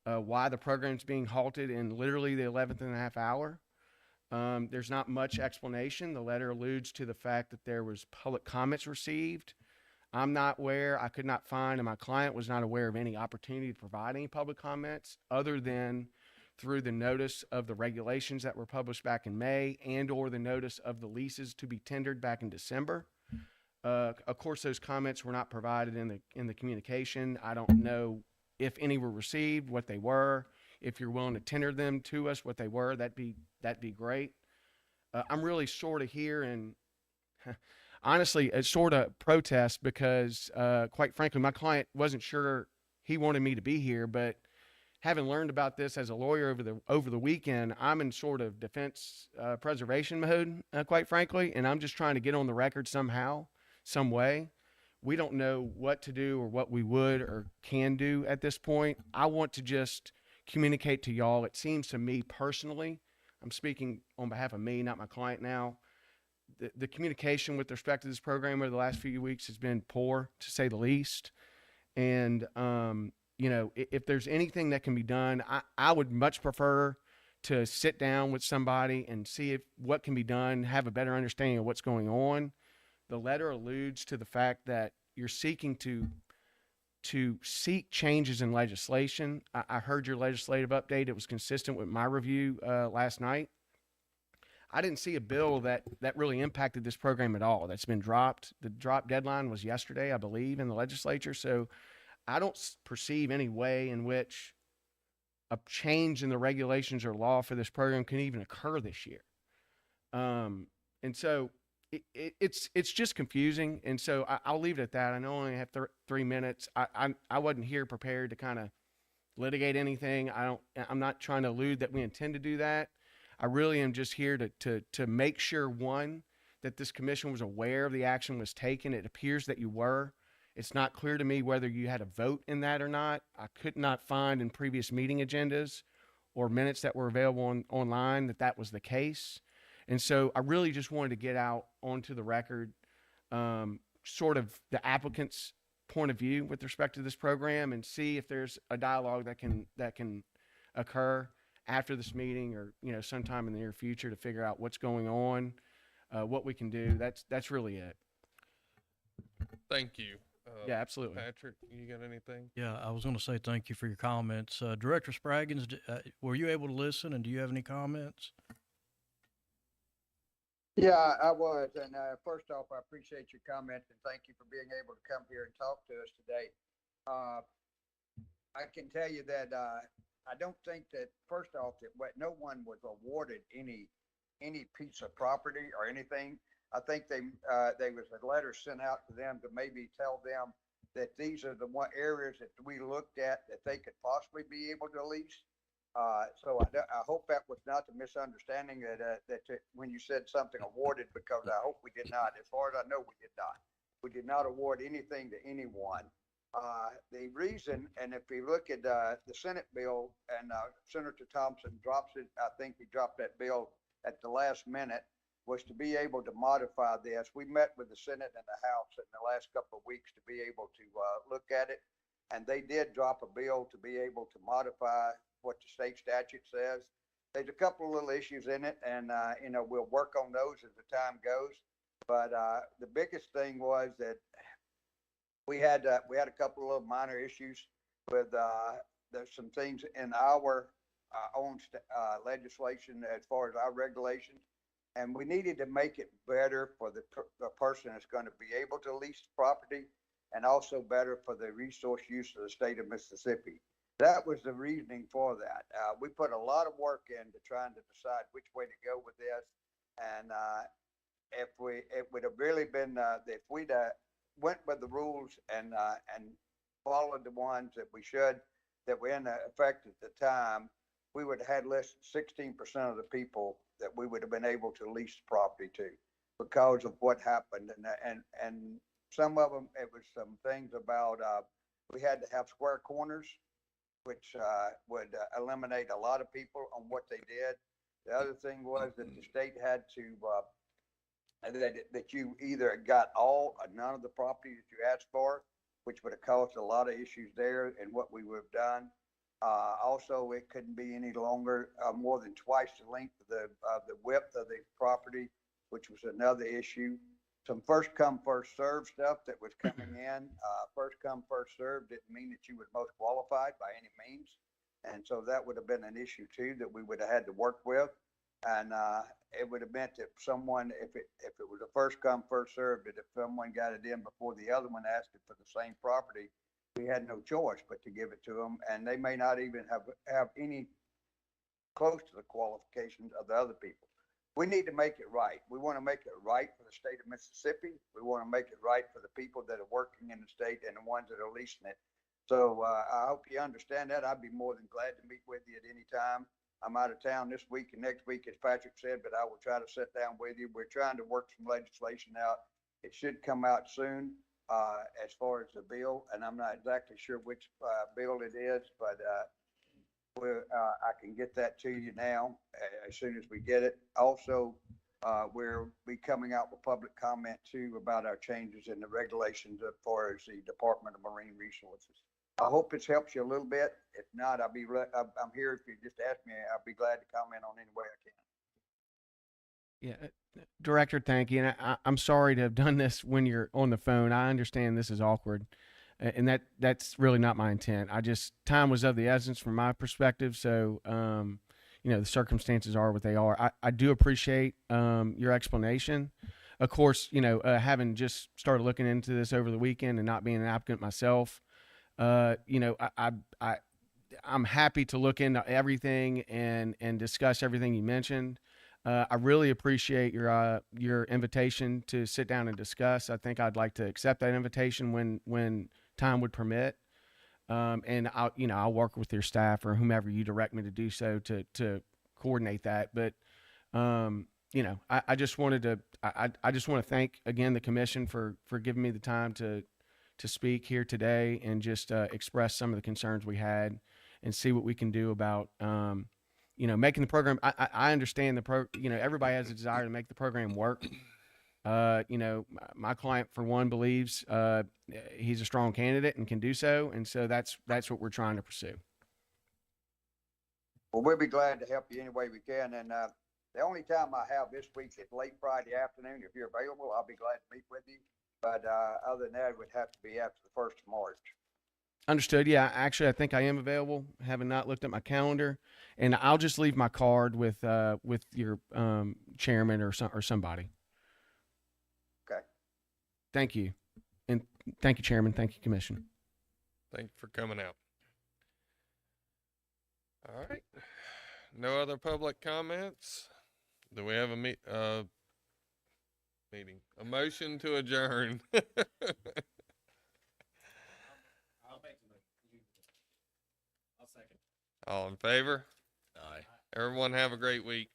why the program's being halted in literally the 11th and a half hour. There's not much explanation. The letter alludes to the fact that there was public comments received. I'm not aware, I could not find, and my client was not aware of any opportunity to provide any public comments other than through the notice of the regulations that were published back in May and or the notice of the leases to be tendered back in December. Of course, those comments were not provided in the communication. I don't know if any were received, what they were. If you're willing to tender them to us, what they were, that'd be great. I'm really sort of here and honestly, a sort of protest because, quite frankly, my client wasn't sure he wanted me to be here, but having learned about this as a lawyer over the weekend, I'm in sort of defense preservation mode, quite frankly, and I'm just trying to get on the record somehow, some way. We don't know what to do or what we would or can do at this point. I want to just communicate to y'all. It seems to me personally, I'm speaking on behalf of me, not my client now, the communication with respect to this program over the last few weeks has been poor, to say the least. And, you know, if there's anything that can be done, I would much prefer to sit down with somebody and see what can be done, have a better understanding of what's going on. The letter alludes to the fact that you're seeking to seek changes in legislation. I heard your legislative update. It was consistent with my review last night. I didn't see a bill that really impacted this program at all. That's been dropped. The drop deadline was yesterday, I believe, in the legislature. So I don't perceive any way in which a change in the regulations or law for this program can even occur this year. And so it's just confusing. And so I'll leave it at that. I know I only have 3 minutes. I wasn't here prepared to kind of litigate anything. I'm not trying to allude that we intend to do that. I really am just here to make sure, one, that this commission was aware of the action was taken. It appears that you were. It's not clear to me whether you had a vote in that or not. I could not find in previous meeting agendas or minutes that were available online that was the case. And so I really just wanted to get out onto the record sort of the applicant's point of view with respect to this program and see if there's a dialogue that can occur after this meeting or, you know, sometime in the near future to figure out what's going on, what we can do. That's really it. Thank you. Yeah, absolutely. Patrick, you got anything? Yeah, I was going to say thank you for your comments. Director Spraggins, were you able to listen, and do you have any comments? Yeah, I was. And first off, I appreciate your comments and thank you for being able to come here and talk to us today. I can tell you that I don't think that, first off, that no one was awarded any piece of property or anything. I think there was a letter sent out to them to maybe tell them that these are the areas that we looked at that they could possibly be able to lease. So I hope that was not the misunderstanding that when you said something awarded, because I hope we did not. As far as I know, we did not. We did not award anything to anyone. The reason, and if you look at the Senate bill, and Senator Thompson drops it, I think he dropped that bill at the last minute, was to be able to modify this. We met with the Senate and the House in the last couple of weeks to be able to look at it, and they did drop a bill to be able to modify what the state statute says. There's a couple of little issues in it, and you know, we'll work on those as the time goes. But the biggest thing was that we had a couple of little minor issues with there's some things in our own legislation as far as our regulations, and we needed to make it better for the person that's going to be able to lease the property, and also better for the resource use of the state of Mississippi. That was the reasoning for that. We put a lot of work into trying to decide which way to go with this, and it would have really been if we'd went with the rules and followed the ones that we should, that were in effect at the time, we would have had less than 16% of the people that we would have been able to lease the property to, because of what happened. And some of them, it was some things about we had to have square corners, which would eliminate a lot of people on what they did. The other thing was that the state had to that you either got all or none of the property that you asked for, which would have caused a lot of issues there in what we would have done. Also, it couldn't be any longer more than twice the length of the width of the property, which was another issue. Some first come, first served stuff that was coming in. First come, first served didn't mean that you were most qualified by any means. And so that would have been an issue too that we would have had to work with. And it would have meant that someone, if it was a first come, first served, that if someone got it in before the other one asked it for the same property, we had no choice but to give it to them. And they may not even have any close to the qualifications of the other people. We need to make it right. We want to make it right for the state of Mississippi. We want to make it right for the people that are working in the state and the ones that are leasing it. So I hope you understand that. I'd be more than glad to meet with you at any time. I'm out of town this week and next week, as Patrick said, but I will try to sit down with you. We're trying to work some legislation out. It should come out soon as far as the bill, and I'm not exactly sure which bill it is, but I can get that to you now as soon as we get it. Also, we'll be coming out with public comment too about our changes in the regulations as far as the Department of Marine Resources. I hope this helps you a little bit. If not, I'm here. If you just ask me, I'll be glad to comment on any way I can. Yeah, Director, thank you. And I'm sorry to have done this when you're on the phone. I understand this is awkward, and that's really not my intent. Time was of the essence from my perspective. So, the circumstances are what they are. I do appreciate your explanation. Of course, having just started looking into this over the weekend and not being an applicant myself, I'm happy to look into everything and discuss everything you mentioned. I really appreciate your invitation to sit down and discuss. I think I'd like to accept that invitation when time would permit. And I'll work with your staff or whomever you direct me to do so to coordinate that. But I just wanted to I just want to thank again the commission for giving me the time to speak here today and just express some of the concerns we had and see what we can do about making the program. I understand everybody has a desire to make the program work. My client for one believes he's a strong candidate and can do so, and so that's what we're trying to pursue. Well, we'll be glad to help you any way we can. And the only time I have this week is late Friday afternoon. If you're available, I'll be glad to meet with you. But other than that, it would have to be after the 1st of March. Understood. Yeah, actually, I think I am available, having not looked at my calendar, and I'll just leave my card with your chairman or somebody. Okay. Thank you, and thank you, Chairman. Thank you, Commission. Thank you for coming out. All right. No other public comments? Do we have a meeting? A motion to adjourn. I'll make the motion. I'll second. All in favor? Aye. Everyone have a great week.